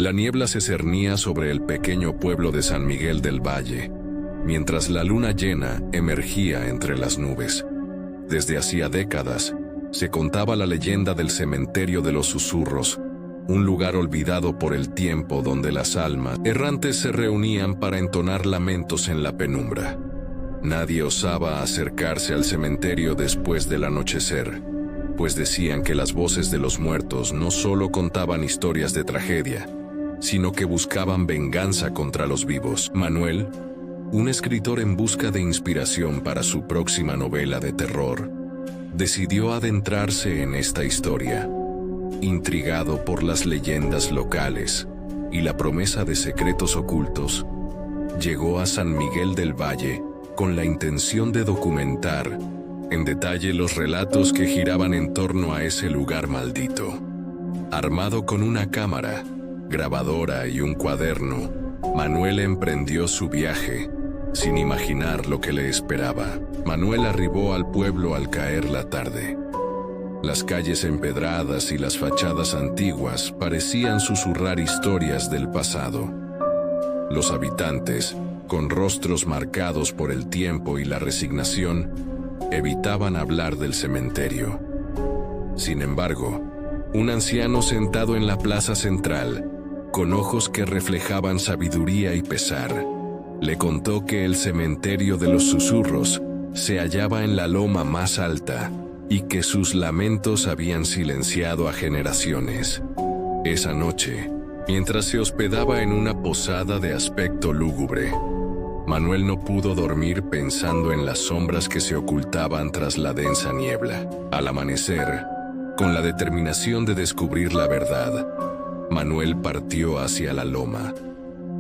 La niebla se cernía sobre el pequeño pueblo de San Miguel del Valle, mientras la luna llena emergía entre las nubes. Desde hacía décadas, se contaba la leyenda del cementerio de los susurros, un lugar olvidado por el tiempo donde las almas errantes se reunían para entonar lamentos en la penumbra. Nadie osaba acercarse al cementerio después del anochecer, pues decían que las voces de los muertos no solo contaban historias de tragedia, sino que buscaban venganza contra los vivos. Manuel, un escritor en busca de inspiración para su próxima novela de terror, decidió adentrarse en esta historia. Intrigado por las leyendas locales y la promesa de secretos ocultos, llegó a San Miguel del Valle con la intención de documentar en detalle los relatos que giraban en torno a ese lugar maldito. Armado con una cámara, grabadora y un cuaderno, Manuel emprendió su viaje, sin imaginar lo que le esperaba. Manuel arribó al pueblo al caer la tarde. Las calles empedradas y las fachadas antiguas parecían susurrar historias del pasado. Los habitantes, con rostros marcados por el tiempo y la resignación, evitaban hablar del cementerio. Sin embargo, un anciano sentado en la plaza central, con ojos que reflejaban sabiduría y pesar, le contó que el cementerio de los susurros se hallaba en la loma más alta y que sus lamentos habían silenciado a generaciones. Esa noche, mientras se hospedaba en una posada de aspecto lúgubre, Manuel no pudo dormir pensando en las sombras que se ocultaban tras la densa niebla. Al amanecer, con la determinación de descubrir la verdad, Manuel partió hacia la loma.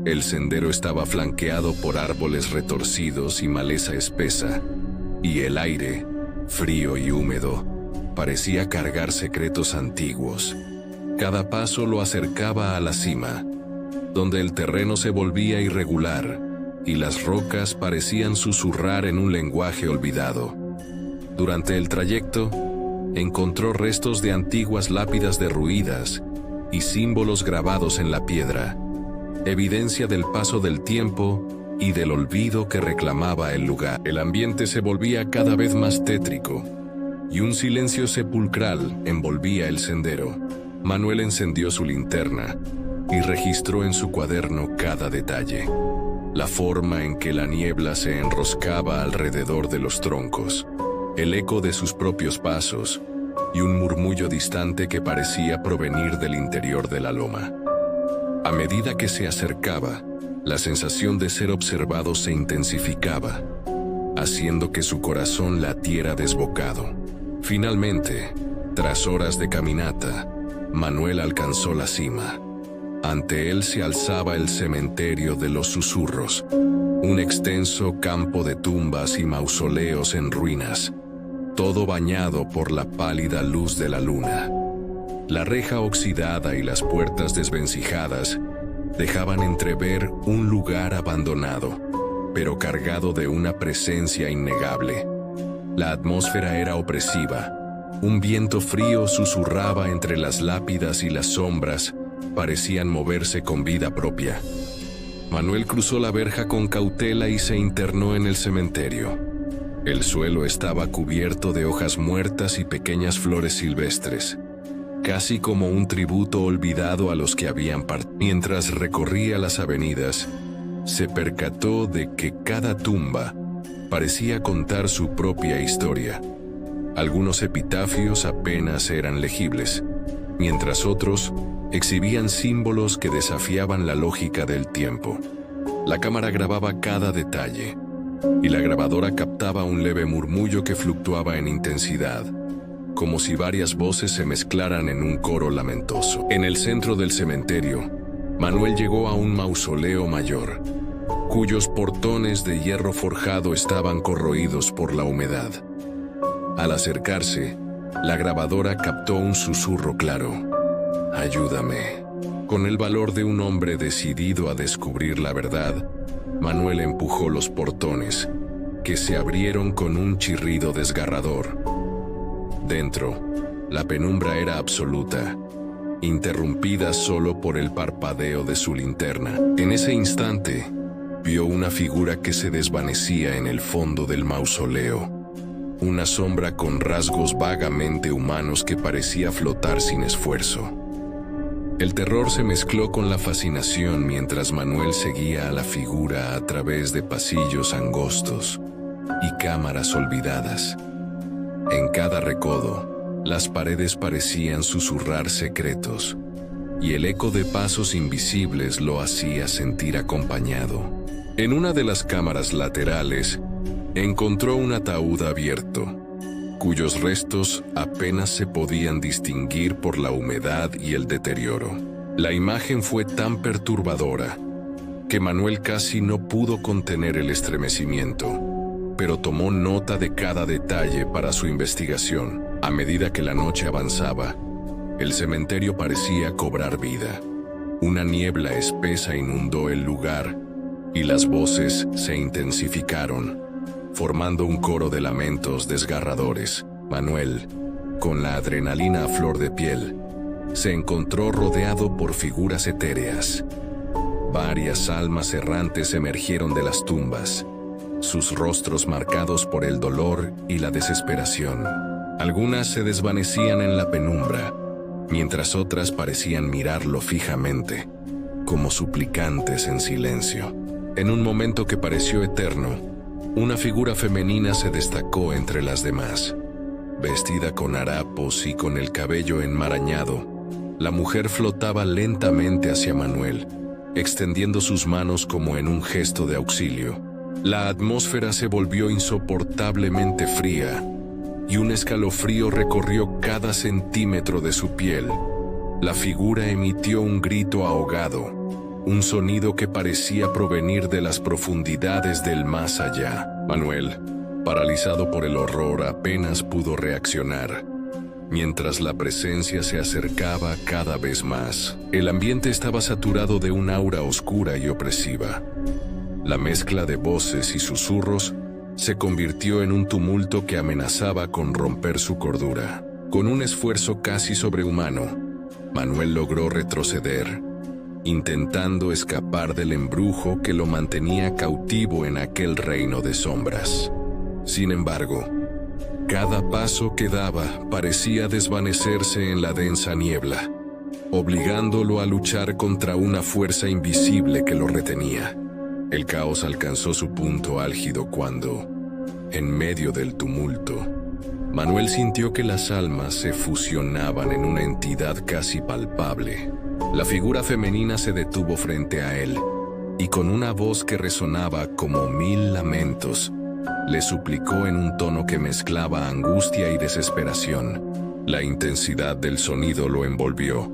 El sendero estaba flanqueado por árboles retorcidos y maleza espesa, y el aire, frío y húmedo, parecía cargar secretos antiguos. Cada paso lo acercaba a la cima, donde el terreno se volvía irregular y las rocas parecían susurrar en un lenguaje olvidado. Durante el trayecto, encontró restos de antiguas lápidas derruidas y símbolos grabados en la piedra, evidencia del paso del tiempo y del olvido que reclamaba el lugar. El ambiente se volvía cada vez más tétrico, y un silencio sepulcral envolvía el sendero. Manuel encendió su linterna y registró en su cuaderno cada detalle. La forma en que la niebla se enroscaba alrededor de los troncos, el eco de sus propios pasos y un murmullo distante que parecía provenir del interior de la loma. A medida que se acercaba, la sensación de ser observado se intensificaba, haciendo que su corazón latiera desbocado. Finalmente, tras horas de caminata, Manuel alcanzó la cima. Ante él se alzaba el cementerio de los susurros, un extenso campo de tumbas y mausoleos en ruinas, todo bañado por la pálida luz de la luna. La reja oxidada y las puertas desvencijadas dejaban entrever un lugar abandonado, pero cargado de una presencia innegable. La atmósfera era opresiva. Un viento frío susurraba entre las lápidas y las sombras parecían moverse con vida propia. Manuel cruzó la verja con cautela y se internó en el cementerio. El suelo estaba cubierto de hojas muertas y pequeñas flores silvestres, casi como un tributo olvidado a los que habían partido. Mientras recorría las avenidas, se percató de que cada tumba parecía contar su propia historia. Algunos epitafios apenas eran legibles, mientras otros exhibían símbolos que desafiaban la lógica del tiempo. La cámara grababa cada detalle, y la grabadora captaba un leve murmullo que fluctuaba en intensidad, como si varias voces se mezclaran en un coro lamentoso. En el centro del cementerio, Manuel llegó a un mausoleo mayor, cuyos portones de hierro forjado estaban corroídos por la humedad. Al acercarse, la grabadora captó un susurro claro: «Ayúdame». Con el valor de un hombre decidido a descubrir la verdad, Manuel empujó los portones, que se abrieron con un chirrido desgarrador. Dentro, la penumbra era absoluta, interrumpidas solo por el parpadeo de su linterna. En ese instante, vio una figura que se desvanecía en el fondo del mausoleo. Una sombra con rasgos vagamente humanos que parecía flotar sin esfuerzo. El terror se mezcló con la fascinación mientras Manuel seguía a la figura a través de pasillos angostos y cámaras olvidadas. En cada recodo, las paredes parecían susurrar secretos, y el eco de pasos invisibles lo hacía sentir acompañado. En una de las cámaras laterales, encontró un ataúd abierto, cuyos restos apenas se podían distinguir por la humedad y el deterioro. La imagen fue tan perturbadora que Manuel casi no pudo contener el estremecimiento, pero tomó nota de cada detalle para su investigación. A medida que la noche avanzaba, el cementerio parecía cobrar vida. Una niebla espesa inundó el lugar y las voces se intensificaron, formando un coro de lamentos desgarradores. Manuel, con la adrenalina a flor de piel, se encontró rodeado por figuras etéreas. Varias almas errantes emergieron de las tumbas, sus rostros marcados por el dolor y la desesperación. Algunas se desvanecían en la penumbra, mientras otras parecían mirarlo fijamente, como suplicantes en silencio. En un momento que pareció eterno, una figura femenina se destacó entre las demás. Vestida con harapos y con el cabello enmarañado, la mujer flotaba lentamente hacia Manuel, extendiendo sus manos como en un gesto de auxilio. La atmósfera se volvió insoportablemente fría, y un escalofrío recorrió cada centímetro de su piel. La figura emitió un grito ahogado, un sonido que parecía provenir de las profundidades del más allá. Manuel, paralizado por el horror, apenas pudo reaccionar, mientras la presencia se acercaba cada vez más. El ambiente estaba saturado de un aura oscura y opresiva. La mezcla de voces y susurros se convirtió en un tumulto que amenazaba con romper su cordura. Con un esfuerzo casi sobrehumano, Manuel logró retroceder, intentando escapar del embrujo que lo mantenía cautivo en aquel reino de sombras. Sin embargo, cada paso que daba parecía desvanecerse en la densa niebla, obligándolo a luchar contra una fuerza invisible que lo retenía. El caos alcanzó su punto álgido cuando, en medio del tumulto, Manuel sintió que las almas se fusionaban en una entidad casi palpable. La figura femenina se detuvo frente a él, y con una voz que resonaba como 1000 lamentos, le suplicó en un tono que mezclaba angustia y desesperación. La intensidad del sonido lo envolvió,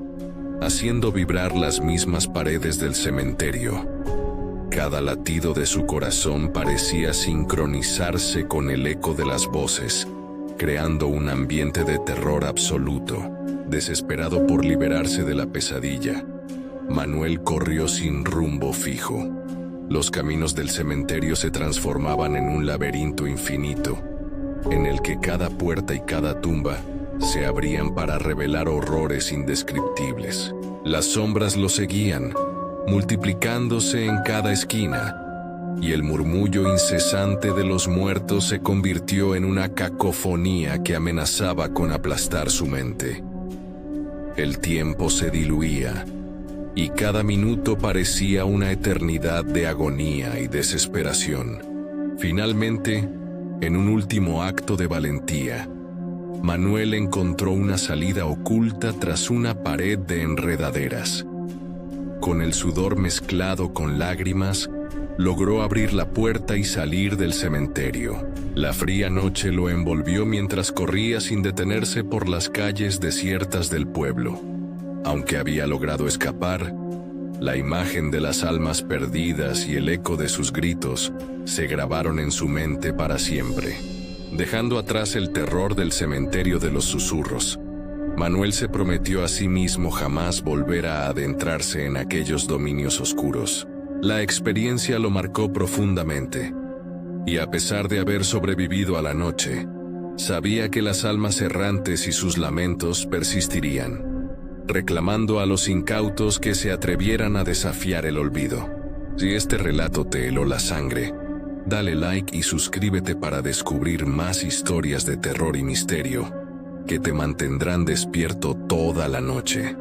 haciendo vibrar las mismas paredes del cementerio. Cada latido de su corazón parecía sincronizarse con el eco de las voces, creando un ambiente de terror absoluto. Desesperado por liberarse de la pesadilla, Manuel corrió sin rumbo fijo. Los caminos del cementerio se transformaban en un laberinto infinito, en el que cada puerta y cada tumba se abrían para revelar horrores indescriptibles. Las sombras lo seguían, multiplicándose en cada esquina, y el murmullo incesante de los muertos se convirtió en una cacofonía que amenazaba con aplastar su mente. El tiempo se diluía, y cada minuto parecía una eternidad de agonía y desesperación. Finalmente, en un último acto de valentía, Manuel encontró una salida oculta tras una pared de enredaderas. Con el sudor mezclado con lágrimas, logró abrir la puerta y salir del cementerio. La fría noche lo envolvió mientras corría sin detenerse por las calles desiertas del pueblo. Aunque había logrado escapar, la imagen de las almas perdidas y el eco de sus gritos se grabaron en su mente para siempre. Dejando atrás el terror del cementerio de los susurros, Manuel se prometió a sí mismo jamás volver a adentrarse en aquellos dominios oscuros. La experiencia lo marcó profundamente, y a pesar de haber sobrevivido a la noche, sabía que las almas errantes y sus lamentos persistirían. reclamando a los incautos que se atrevieran a desafiar el olvido. Si este relato te heló la sangre, dale like y suscríbete para descubrir más historias de terror y misterio que te mantendrán despierto toda la noche.